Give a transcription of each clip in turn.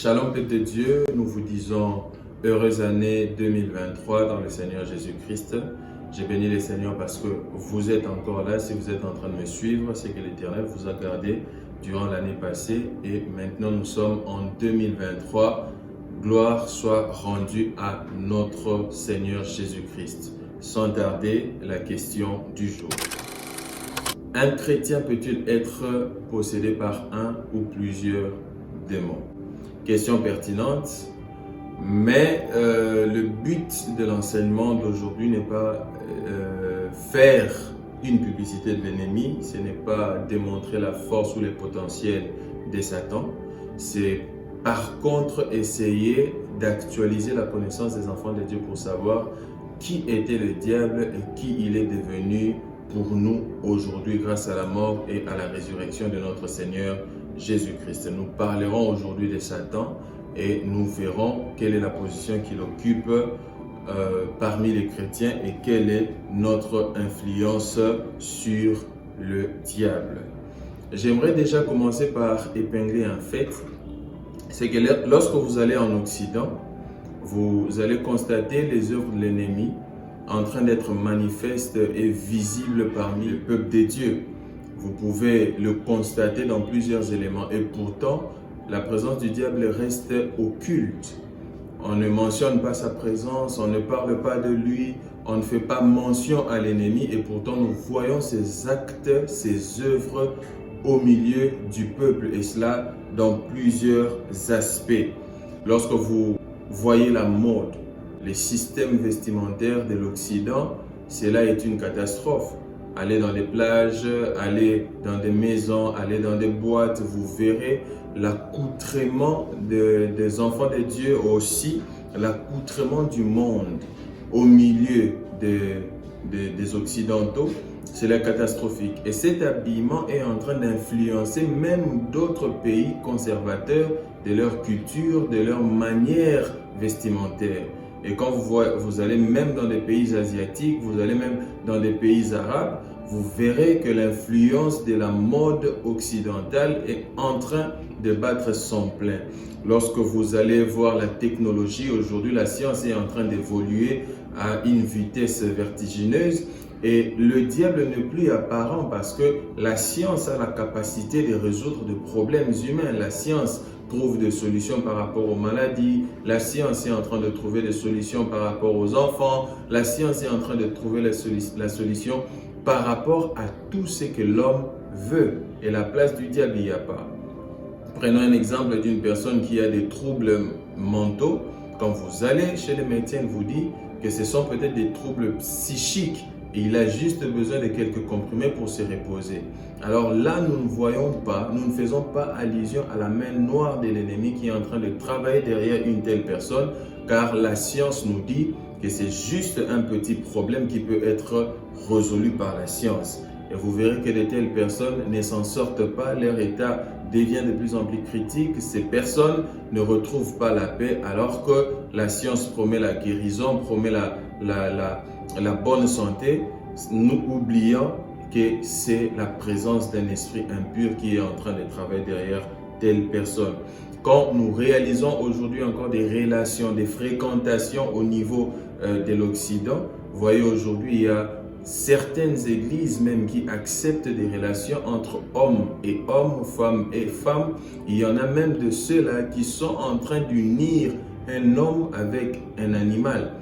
Shalom peuple de Dieu, nous vous disons heureuse année 2023 dans le Seigneur Jésus-Christ. J'ai béni le Seigneur parce que vous êtes encore là. Si vous êtes en train de me suivre, c'est que l'Éternel vous a gardé durant l'année passée et maintenant nous sommes en 2023. Gloire soit rendue à notre Seigneur Jésus-Christ. Sans tarder, la question du jour. Un chrétien peut-il être possédé par un ou plusieurs démons? Question pertinente, mais le but de l'enseignement d'aujourd'hui n'est pas faire une publicité de l'ennemi, ce n'est pas démontrer la force ou le potentiel de Satan, c'est par contre essayer d'actualiser la connaissance des enfants de Dieu pour savoir qui était le diable et qui il est devenu pour nous aujourd'hui grâce à la mort et à la résurrection de notre Seigneur Jésus-Christ. Nous parlerons aujourd'hui de Satan et nous verrons quelle est la position qu'il occupe parmi les chrétiens et quelle est notre influence sur le diable. J'aimerais déjà commencer par épingler un fait, c'est que lorsque vous allez en Occident, vous allez constater les œuvres de l'ennemi en train d'être manifestes et visibles parmi le peuple de Dieu. Vous pouvez le constater dans plusieurs éléments et pourtant, la présence du diable reste occulte. On ne mentionne pas sa présence, on ne parle pas de lui, on ne fait pas mention à l'ennemi et pourtant nous voyons ses actes, ses œuvres au milieu du peuple et cela dans plusieurs aspects. Lorsque vous voyez la mode, les systèmes vestimentaires de l'Occident, cela est une catastrophe. Allez dans les plages, allez dans des maisons, allez dans des boîtes, vous verrez l'accoutrement des enfants de Dieu aussi, l'accoutrement du monde au milieu des Occidentaux, c'est la catastrophique. Et cet habillement est en train d'influencer même d'autres pays conservateurs de leur culture, de leur manière vestimentaire. Et quand vous allez même dans des pays asiatiques, vous allez même dans des pays arabes, vous verrez que l'influence de la mode occidentale est en train de battre son plein. Lorsque vous allez voir la technologie, aujourd'hui la science est en train d'évoluer à une vitesse vertigineuse et le diable n'est plus apparent parce que la science a la capacité de résoudre des problèmes humains. La science trouve des solutions par rapport aux maladies, la science est en train de trouver des solutions par rapport aux enfants, la science est en train de trouver la solution par rapport à tout ce que l'homme veut. Et la place du diable, il n'y a pas. Prenons un exemple d'une personne qui a des troubles mentaux. Quand vous allez chez les médecins, il vous dit que ce sont peut-être des troubles psychiques et il a juste besoin de quelques comprimés pour se reposer. Alors là, nous ne voyons pas, nous ne faisons pas allusion à la main noire de l'ennemi qui est en train de travailler derrière une telle personne, car la science nous dit que c'est juste un petit problème qui peut être résolu par la science. Et vous verrez que de telles personnes ne s'en sortent pas, leur état devient de plus en plus critique, ces personnes ne retrouvent pas la paix alors que la science promet la guérison, promet la bonne santé, nous oublions que c'est la présence d'un esprit impur qui est en train de travailler derrière telle personne. Quand nous réalisons aujourd'hui encore des relations, des fréquentations au niveau de l'Occident, vous voyez aujourd'hui il y a certaines églises même qui acceptent des relations entre hommes et hommes, femmes et femmes. Il y en a même de ceux-là qui sont en train d'unir un homme avec un animal.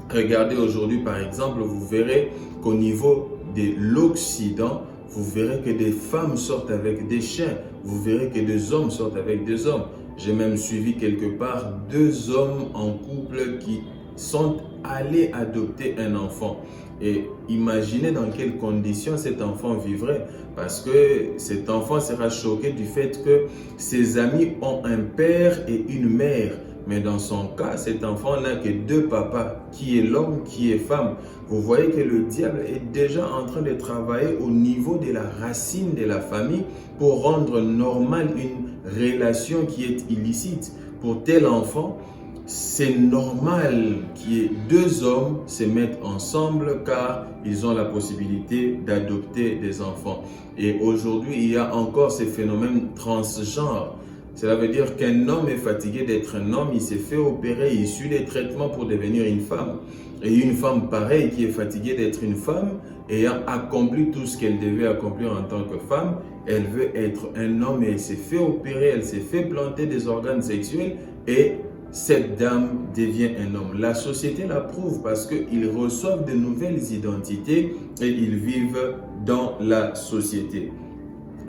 Regardez aujourd'hui par exemple, vous verrez qu'au niveau de l'Occident, vous verrez que des femmes sortent avec des chiens, vous verrez que des hommes sortent avec des hommes. J'ai même suivi quelque part 2 hommes en couple qui sont allés adopter un enfant. Et imaginez dans quelles conditions cet enfant vivrait, parce que cet enfant sera choqué du fait que ses amis ont un père et une mère. Mais dans son cas, cet enfant n'a que 2 papas, qui est l'homme, qui est femme. Vous voyez que le diable est déjà en train de travailler au niveau de la racine de la famille pour rendre normale une relation qui est illicite. Pour tel enfant, c'est normal qu'il y ait 2 hommes se mettent ensemble car ils ont la possibilité d'adopter des enfants. Et aujourd'hui, il y a encore ces phénomènes transgenres. Cela veut dire qu'un homme est fatigué d'être un homme, il s'est fait opérer, il suit des traitements pour devenir une femme. Et une femme pareille qui est fatiguée d'être une femme, ayant accompli tout ce qu'elle devait accomplir en tant que femme, elle veut être un homme et elle s'est fait opérer, elle s'est fait planter des organes sexuels et cette dame devient un homme. La société l'approuve parce qu'ils reçoivent de nouvelles identités et ils vivent dans la société.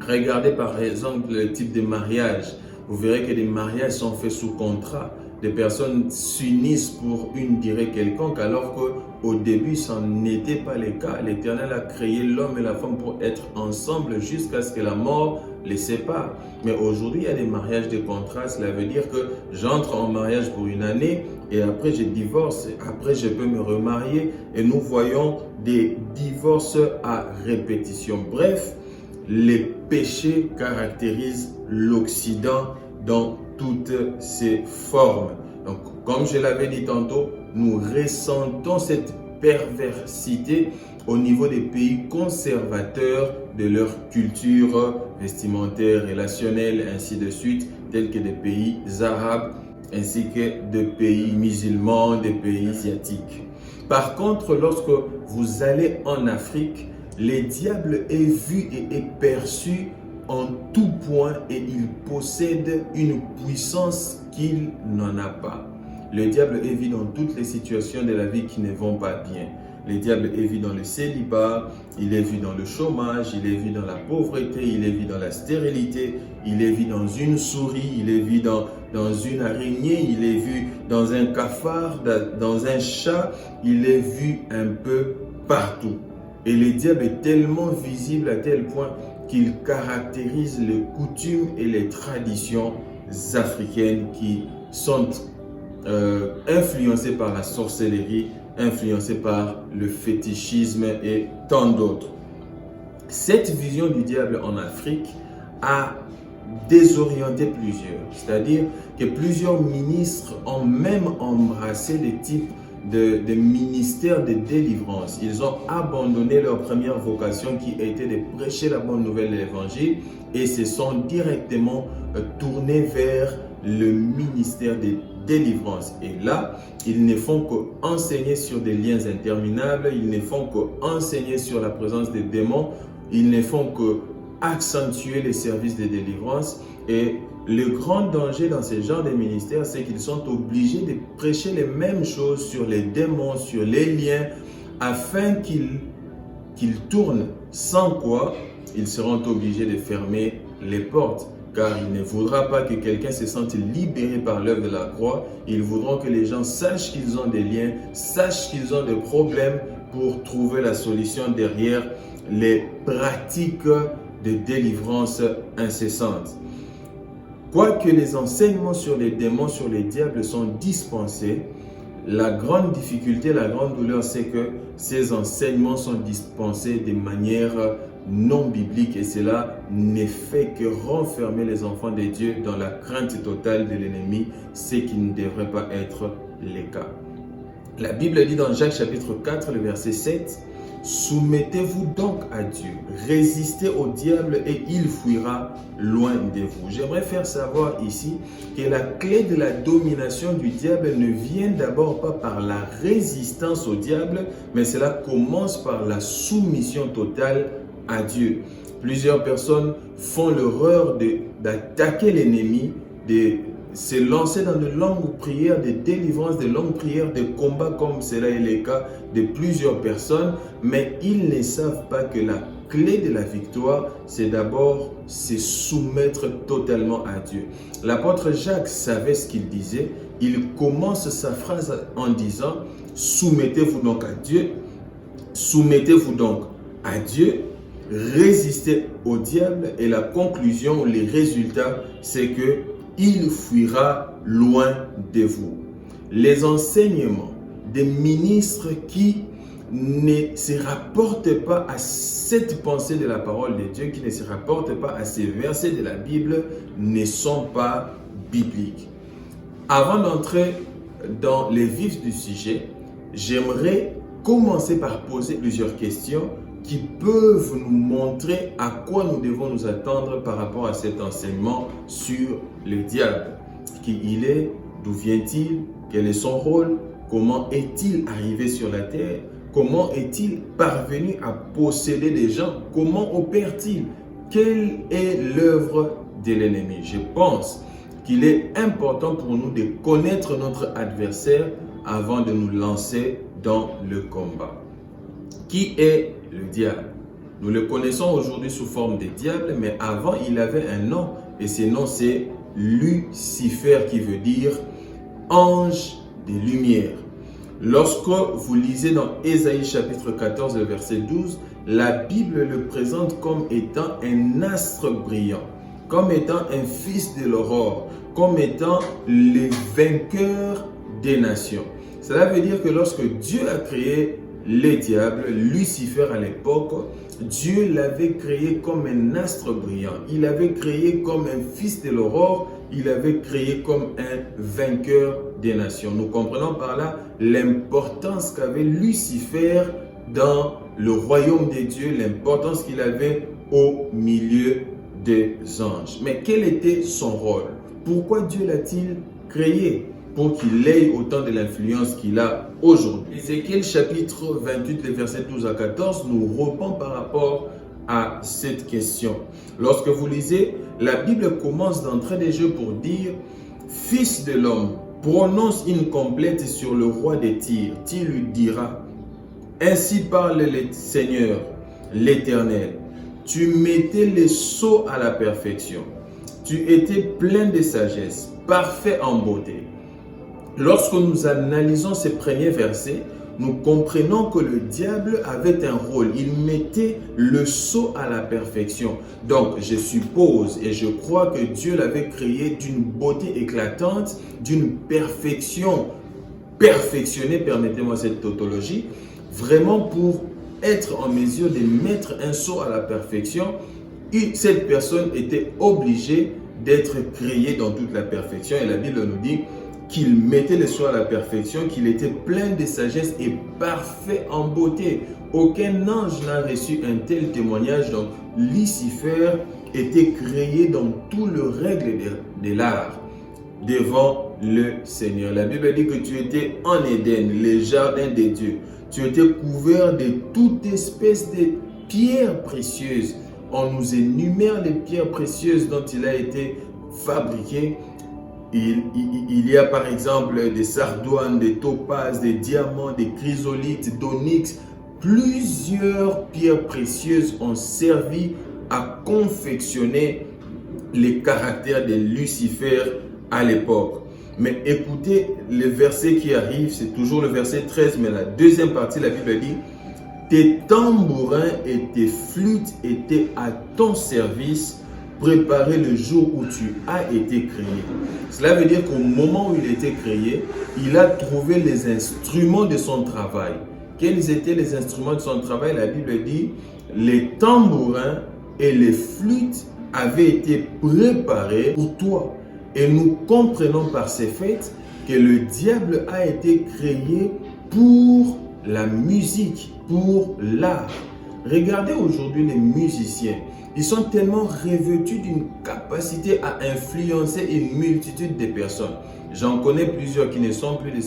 Regardez par exemple le type de mariage. Vous verrez que les mariages sont faits sous contrat. Des personnes s'unissent pour une durée quelconque alors qu'au début, ça n'était pas le cas. L'Éternel a créé l'homme et la femme pour être ensemble jusqu'à ce que la mort les sépare. Mais aujourd'hui, il y a des mariages de contrat. Cela veut dire que j'entre en mariage pour une année et après je divorce. Après, je peux me remarier et nous voyons des divorces à répétition. Bref, les péchés caractérisent l'Occident dans toutes ses formes. Donc, comme je l'avais dit tantôt, nous ressentons cette perversité au niveau des pays conservateurs de leur culture vestimentaire, relationnelle, ainsi de suite, tels que des pays arabes, ainsi que des pays musulmans, des pays asiatiques. Par contre, lorsque vous allez en Afrique, le diable est vu et est perçu en tout point et il possède une puissance qu'il n'en a pas. Le diable est vu dans toutes les situations de la vie qui ne vont pas bien. Le diable est vu dans le célibat, il est vu dans le chômage, il est vu dans la pauvreté, il est vu dans la stérilité, il est vu dans une souris, il est vu dans une araignée, il est vu dans un cafard, dans un chat, il est vu un peu partout. Et le diable est tellement visible à tel point qu'il caractérise les coutumes et les traditions africaines qui sont influencées par la sorcellerie, influencées par le fétichisme et tant d'autres. Cette vision du diable en Afrique a désorienté plusieurs, c'est-à-dire que plusieurs ministres ont même embrassé des types de ministères de délivrance. Ils ont abandonné leur première vocation qui était de prêcher la bonne nouvelle de l'évangile et se sont directement tournés vers le ministère de délivrance. Et là, ils ne font qu'enseigner sur des liens interminables, ils ne font qu'enseigner sur la présence des démons, ils ne font qu'accentuer les services de délivrance. Et le grand danger dans ce genre de ministères, c'est qu'ils sont obligés de prêcher les mêmes choses sur les démons, sur les liens, afin qu'ils tournent, sans quoi ils seront obligés de fermer les portes. Car il ne voudra pas que quelqu'un se sente libéré par l'œuvre de la croix. Ils voudront que les gens sachent qu'ils ont des liens, sachent qu'ils ont des problèmes pour trouver la solution derrière les pratiques de délivrance incessantes. Quoique les enseignements sur les démons, sur les diables sont dispensés, la grande difficulté, la grande douleur, c'est que ces enseignements sont dispensés de manière non biblique et cela ne fait que renfermer les enfants de Dieu dans la crainte totale de l'ennemi, ce qui ne devrait pas être le cas. La Bible dit dans Jacques chapitre 4, le verset 7, « Soumettez-vous donc à Dieu, résistez au diable et il fuira loin de vous. » J'aimerais faire savoir ici que la clé de la domination du diable ne vient d'abord pas par la résistance au diable, mais cela commence par la soumission totale à Dieu. Plusieurs personnes font l'erreur d'attaquer l'ennemi, de se lancer dans de longues prières de délivrance, de longues prières de combat, comme cela est le cas de plusieurs personnes, mais ils ne savent pas que la clé de la victoire, c'est d'abord se soumettre totalement à Dieu. L'apôtre Jacques savait ce qu'il disait. Il commence sa phrase en disant « Soumettez-vous donc à Dieu, soumettez-vous donc à Dieu, résistez au diable » et la conclusion, les résultats, c'est que il fuira loin de vous. Les enseignements des ministres qui ne se rapportent pas à cette pensée de la parole de Dieu, qui ne se rapportent pas à ces versets de la Bible, ne sont pas bibliques. Avant d'entrer dans les vifs du sujet, j'aimerais commencer par poser plusieurs questions qui peuvent nous montrer à quoi nous devons nous attendre par rapport à cet enseignement sur le diable. Qui il est, d'où vient-il, quel est son rôle, comment est-il arrivé sur la terre, comment est-il parvenu à posséder des gens, comment opère-t-il, quelle est l'œuvre de l'ennemi. Je pense qu'il est important pour nous de connaître notre adversaire avant de nous lancer dans le combat. Qui est le diable? Nous le connaissons aujourd'hui sous forme de diable, mais avant il avait un nom, et ce nom c'est Lucifer, qui veut dire ange des lumières. Lorsque vous lisez dans Ésaïe chapitre 14, verset 12, la Bible le présente comme étant un astre brillant, comme étant un fils de l'aurore, comme étant le vainqueur des nations. Cela veut dire que lorsque Dieu a créé le diable, Lucifer à l'époque, Dieu l'avait créé comme un astre brillant. Il l'avait créé comme un fils de l'aurore. Il l'avait créé comme un vainqueur des nations. Nous comprenons par là l'importance qu'avait Lucifer dans le royaume des dieux, l'importance qu'il avait au milieu des anges. Mais quel était son rôle? Pourquoi Dieu l'a-t-il créé? Pour qu'il ait autant de l'influence qu'il a aujourd'hui. Ézéchiel chapitre 28, les versets 12 à 14, nous répond par rapport à cette question. Lorsque vous lisez, la Bible commence d'entrée de jeu pour dire « Fils de l'homme, prononce une complète sur le roi des Tyr. Tu lui diras, ainsi parle le Seigneur, l'Éternel. Tu mettais les sots à la perfection. Tu étais plein de sagesse, parfait en beauté. » Lorsque nous analysons ces premiers versets, nous comprenons que le diable avait un rôle. Il mettait le sceau à la perfection. Donc, je suppose et je crois que Dieu l'avait créé d'une beauté éclatante, d'une perfection perfectionnée, permettez-moi cette tautologie, vraiment pour être en mesure de mettre un sceau à la perfection. Et cette personne était obligée d'être créée dans toute la perfection. Et la Bible nous dit qu'il mettait les soins à la perfection, qu'il était plein de sagesse et parfait en beauté. Aucun ange n'a reçu un tel témoignage. Donc, Lucifer était créé dans tout le règle de l'art devant le Seigneur. La Bible dit que tu étais en Éden, le jardin des dieux. Tu étais couvert de toute espèce de pierres précieuses. On nous énumère les pierres précieuses dont il a été fabriqué. Il y a par exemple des sardoines, des topazes, des diamants, des chrysolites, d'onyx. Plusieurs pierres précieuses ont servi à confectionner les caractères de Lucifer à l'époque. Mais écoutez, le verset qui arrive, c'est toujours le verset 13, mais la deuxième partie, la Bible dit « Tes tambourins et tes flûtes étaient à ton service, préparé le jour où tu as été créé. » Cela veut dire qu'au moment où il était créé, il a trouvé les instruments de son travail. Quels étaient les instruments de son travail? La Bible dit, les tambourins et les flûtes avaient été préparés pour toi. Et nous comprenons par ces faits que le diable a été créé pour la musique, pour l'art. Regardez aujourd'hui les musiciens. Ils sont tellement revêtus d'une capacité à influencer une multitude de personnes. J'en connais plusieurs qui ne sont plus de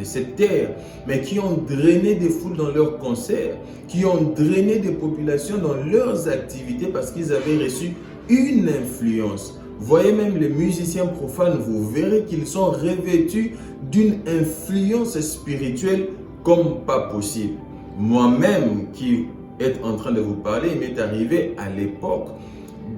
cette terre, mais qui ont drainé des foules dans leurs concerts, qui ont drainé des populations dans leurs activités parce qu'ils avaient reçu une influence. Voyez même les musiciens profanes, vous verrez qu'ils sont revêtus d'une influence spirituelle comme pas possible. Moi-même qui est en train de vous parler, il m'est arrivé à l'époque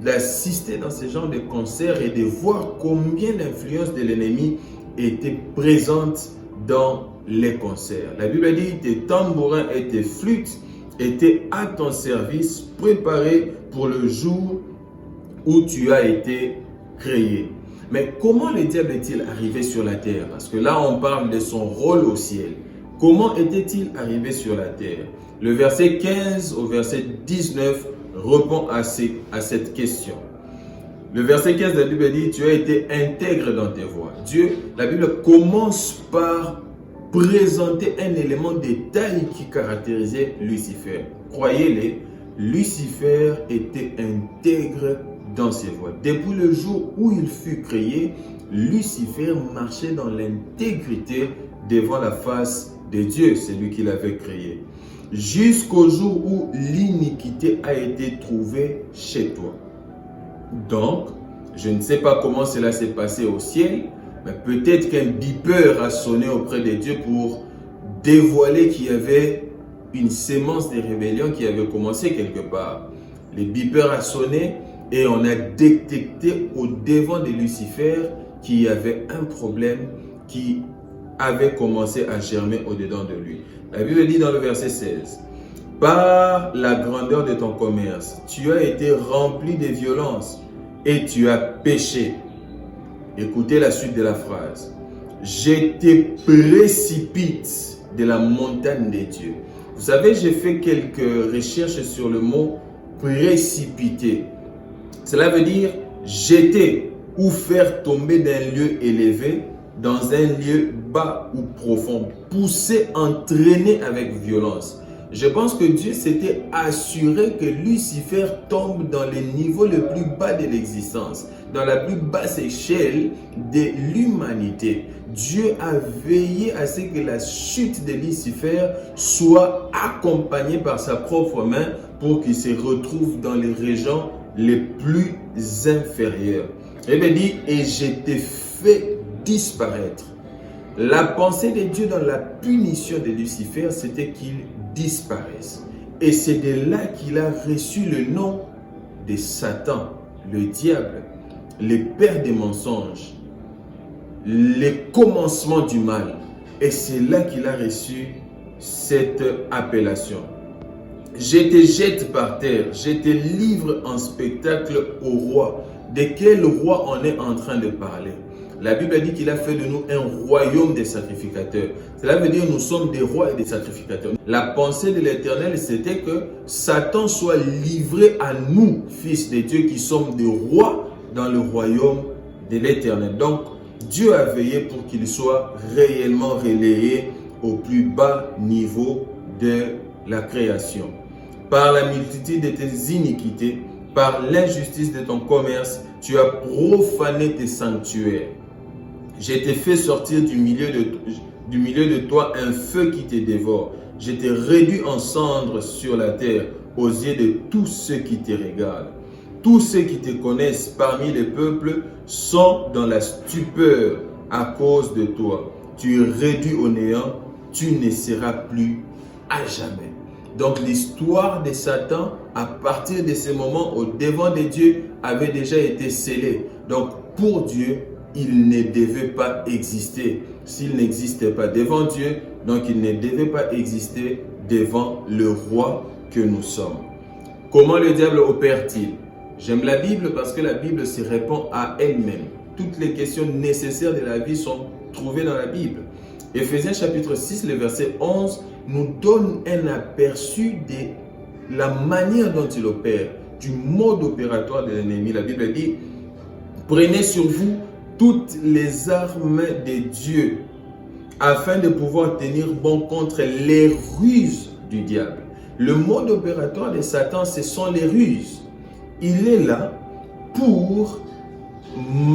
d'assister dans ce genre de concerts et de voir combien l'influence de l'ennemi était présente dans les concerts. La Bible dit, tes tambourins et tes flûtes étaient à ton service, préparés pour le jour où tu as été créé. Mais comment le diable est-il arrivé sur la terre? Parce que là, on parle de son rôle au ciel. Comment était-il arrivé sur la terre? Le verset 15 au verset 19 répond à cette question. Le verset 15 de la Bible dit, tu as été intègre dans tes voies. La Bible commence par présenter un élément de détail qui caractérisait Lucifer. croyez-les, Lucifer était intègre dans ses voies. Depuis le jour où il fut créé, Lucifer marchait dans l'intégrité devant la face de Dieu, celui qui l'avait créé, jusqu'au jour où l'iniquité a été trouvée chez toi. Donc, je ne sais pas comment cela s'est passé au ciel, mais peut-être qu'un beeper a sonné auprès de Dieu pour dévoiler qu'il y avait une sémence de rébellion qui avait commencé quelque part. Le beeper a sonné et on a détecté au devant de Lucifer qu'il y avait un problème qui avait commencé à germer au-dedans de lui. La Bible dit dans le verset 16, « Par la grandeur de ton commerce, tu as été rempli de violence et tu as péché. » Écoutez la suite de la phrase. « Je te précipite de la montagne des dieux. » Vous savez, j'ai fait quelques recherches sur le mot « précipiter ». Cela veut dire jeter ou faire tomber d'un lieu élevé dans un lieu bas ou profond, pousser, entraîner avec violence. Je pense que Dieu s'était assuré que Lucifer tombe dans les niveaux les plus bas de l'existence, dans la plus basse échelle de l'humanité. Dieu a veillé à ce que la chute de Lucifer soit accompagnée par sa propre main pour qu'il se retrouve dans les régions les plus inférieures. Il me dit, et je t'ai fait disparaître. La pensée de Dieu dans la punition de Lucifer, c'était qu'il disparaisse. Et c'est de là qu'il a reçu le nom de Satan, le diable, le père des mensonges, le commencement du mal. Et c'est là qu'il a reçu cette appellation. Je te jette par terre, je te livre en spectacle au roi. De quel roi on est en train de parler? La Bible dit qu'il a fait de nous un royaume des sacrificateurs. Cela veut dire que nous sommes des rois et des sacrificateurs. La pensée de l'Éternel, c'était que Satan soit livré à nous, fils de Dieu, qui sommes des rois dans le royaume de l'Éternel. Donc, Dieu a veillé pour qu'il soit réellement relayé au plus bas niveau de la création. Par la multitude de tes iniquités, par l'injustice de ton commerce, tu as profané tes sanctuaires. Je t'ai fait sortir du milieu de toi un feu qui te dévore. Je t'ai réduit en cendres sur la terre aux yeux de tous ceux qui te regardent. Tous ceux qui te connaissent parmi les peuples sont dans la stupeur à cause de toi. Tu es réduit au néant, tu ne seras plus à jamais. Donc l'histoire de Satan, à partir de ce moment au devant de Dieu, avait déjà été scellée. Donc pour Dieu, il ne devait pas exister. S'il n'existait pas devant Dieu, donc il ne devait pas exister devant le roi que nous sommes. Comment le diable opère-t-il? J'aime la Bible parce que la Bible se répond à elle-même. Toutes les questions nécessaires de la vie sont trouvées dans la Bible. Éphésiens chapitre 6, le verset 11, nous donne un aperçu de la manière dont il opère, du mode opératoire de l'ennemi. La Bible dit, prenez sur vous toutes les armes de Dieu afin de pouvoir tenir bon contre les ruses du diable. Le mode opératoire de Satan, ce sont les ruses. Il est là pour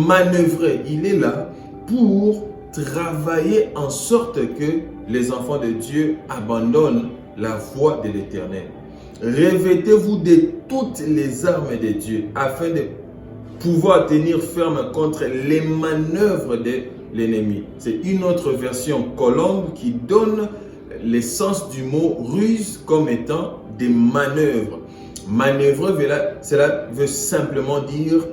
manœuvrer, il est là pour travailler en sorte que les enfants de Dieu abandonnent la voie de l'Éternel. Revêtez-vous de toutes les armes de Dieu afin de pouvoir tenir ferme contre les manœuvres de l'ennemi. C'est une autre version Colombe qui donne le sens du mot ruse comme étant des manœuvres. Manœuvrer, cela veut simplement dire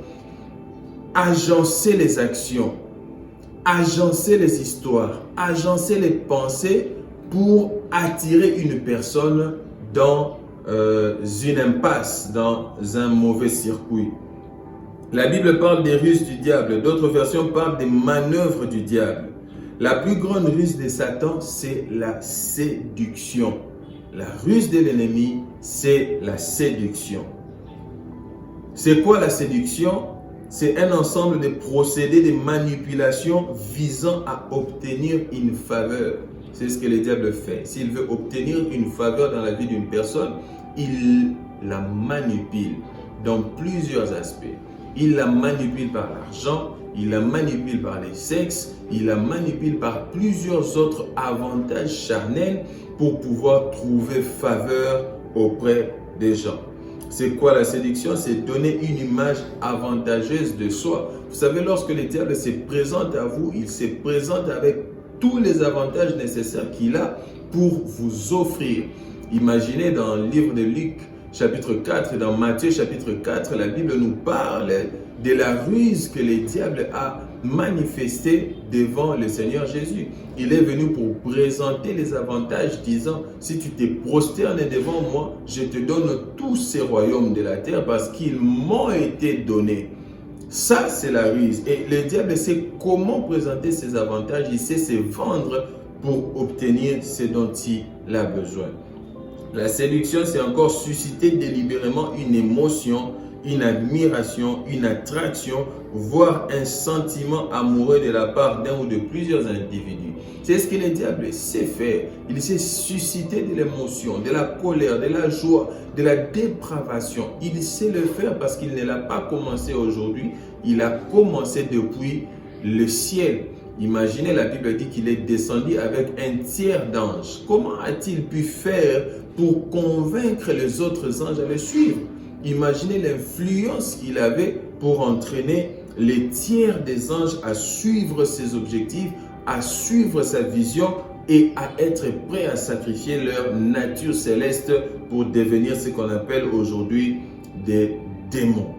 agencer les actions, agencer les histoires, agencer les pensées pour attirer une personne dans une impasse, dans un mauvais circuit. La Bible parle des ruses du diable, d'autres versions parlent des manœuvres du diable. La plus grande ruse de Satan, c'est la séduction. La ruse de l'ennemi, c'est la séduction. C'est quoi la séduction? C'est un ensemble de procédés de manipulation visant à obtenir une faveur. C'est ce que le diable fait. S'il veut obtenir une faveur dans la vie d'une personne, il la manipule dans plusieurs aspects. Il la manipule par l'argent, il la manipule par les sexes, il la manipule par plusieurs autres avantages charnels pour pouvoir trouver faveur auprès des gens. C'est quoi la séduction? C'est donner une image avantageuse de soi. Vous savez, lorsque le diable se présente à vous, il se présente avec tous les avantages nécessaires qu'il a pour vous offrir. Imaginez dans le livre de Luc, chapitre 4, et dans Matthieu, chapitre 4, la Bible nous parle de la ruse que le diable a manifestée devant le Seigneur Jésus. Il est venu pour présenter les avantages, disant, si tu te prosternes devant moi, je te donne tous ces royaumes de la terre parce qu'ils m'ont été donnés. Ça, c'est la ruse. Et le diable sait comment présenter ses avantages, il sait se vendre pour obtenir ce dont il a besoin. La séduction, c'est encore susciter délibérément une émotion, une admiration, une attraction, voire un sentiment amoureux de la part d'un ou de plusieurs individus. C'est ce que le diable sait faire. Il sait susciter de l'émotion, de la colère, de la joie, de la dépravation. Il sait le faire parce qu'il ne l'a pas commencé aujourd'hui. Il a commencé depuis le ciel. Imaginez, la Bible dit qu'il est descendu avec un tiers d'anges. Comment a-t-il pu faire pour convaincre les autres anges à le suivre? Imaginez l'influence qu'il avait pour entraîner les tiers des anges à suivre ses objectifs, à suivre sa vision et à être prêts à sacrifier leur nature céleste pour devenir ce qu'on appelle aujourd'hui des démons.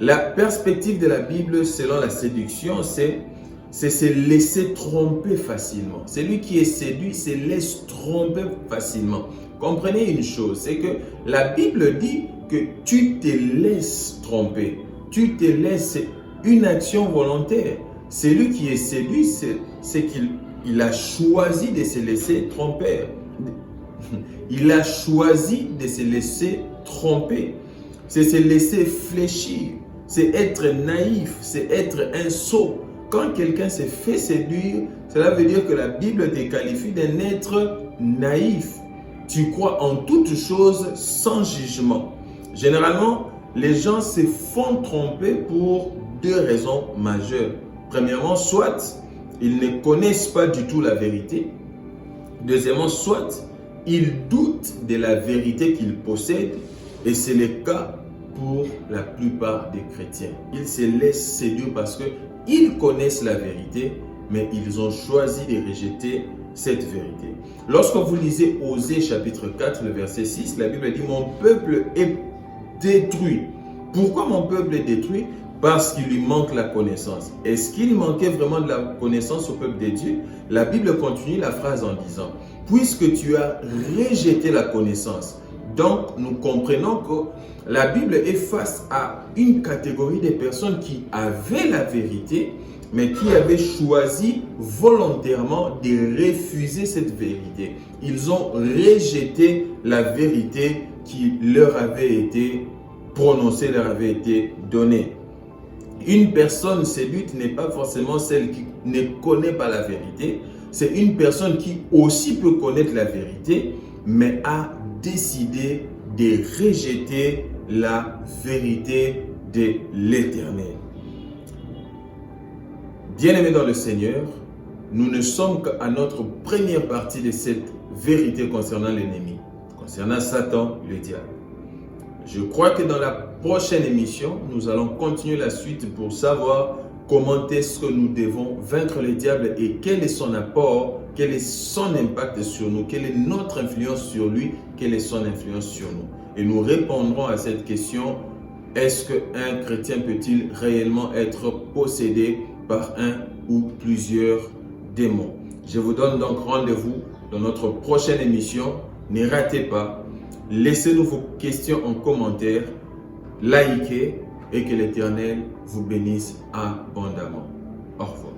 La perspective de la Bible selon la séduction, c'est se laisser tromper facilement. Celui qui est séduit se laisse tromper facilement. Comprenez une chose, c'est que la Bible dit que tu te laisses tromper. Tu te laisses, c'est une action volontaire. Celui qui est séduit, c'est qu'il a choisi de se laisser tromper. Il a choisi de se laisser tromper. C'est se laisser fléchir. C'est être naïf, c'est être un sot. Quand quelqu'un se fait séduire, cela veut dire que la Bible te qualifie d'un être naïf. Tu crois en toutes choses sans jugement. Généralement, les gens se font tromper pour deux raisons majeures. Premièrement, soit ils ne connaissent pas du tout la vérité. Deuxièmement, soit ils doutent de la vérité qu'ils possèdent. Et c'est le cas pour la plupart des chrétiens. Ils se laissent séduire parce qu'ils connaissent la vérité, mais ils ont choisi de rejeter cette vérité. Lorsque vous lisez Osée chapitre 4, le verset 6, la Bible dit « Mon peuple est détruit ». Pourquoi mon peuple est détruit? Parce qu'il lui manque la connaissance. Est-ce qu'il manquait vraiment de la connaissance au peuple de Dieu? La Bible continue la phrase en disant « Puisque tu as rejeté la connaissance ». Donc, nous comprenons que la Bible est face à une catégorie de personnes qui avaient la vérité, mais qui avaient choisi volontairement de refuser cette vérité. Ils ont rejeté la vérité qui leur avait été prononcée, leur avait été donnée. Une personne séduite n'est pas forcément celle qui ne connaît pas la vérité. C'est une personne qui aussi peut connaître la vérité, mais a décidé de rejeter la vérité de l'Éternel. Bien-aimés dans le Seigneur, nous ne sommes qu'à notre première partie de cette vérité concernant l'ennemi, concernant Satan, le diable. Je crois que dans la prochaine émission, nous allons continuer la suite pour savoir comment est-ce que nous devons vaincre le diable et quel est son apport, quel est son impact sur nous, quelle est notre influence sur lui, quelle est son influence sur nous. Et nous répondrons à cette question, est-ce qu'un chrétien peut-il réellement être possédé par un ou plusieurs démons? Je vous donne donc rendez-vous dans notre prochaine émission. Ne ratez pas, laissez-nous vos questions en commentaire, likez et que l'Éternel vous bénisse abondamment. Au revoir.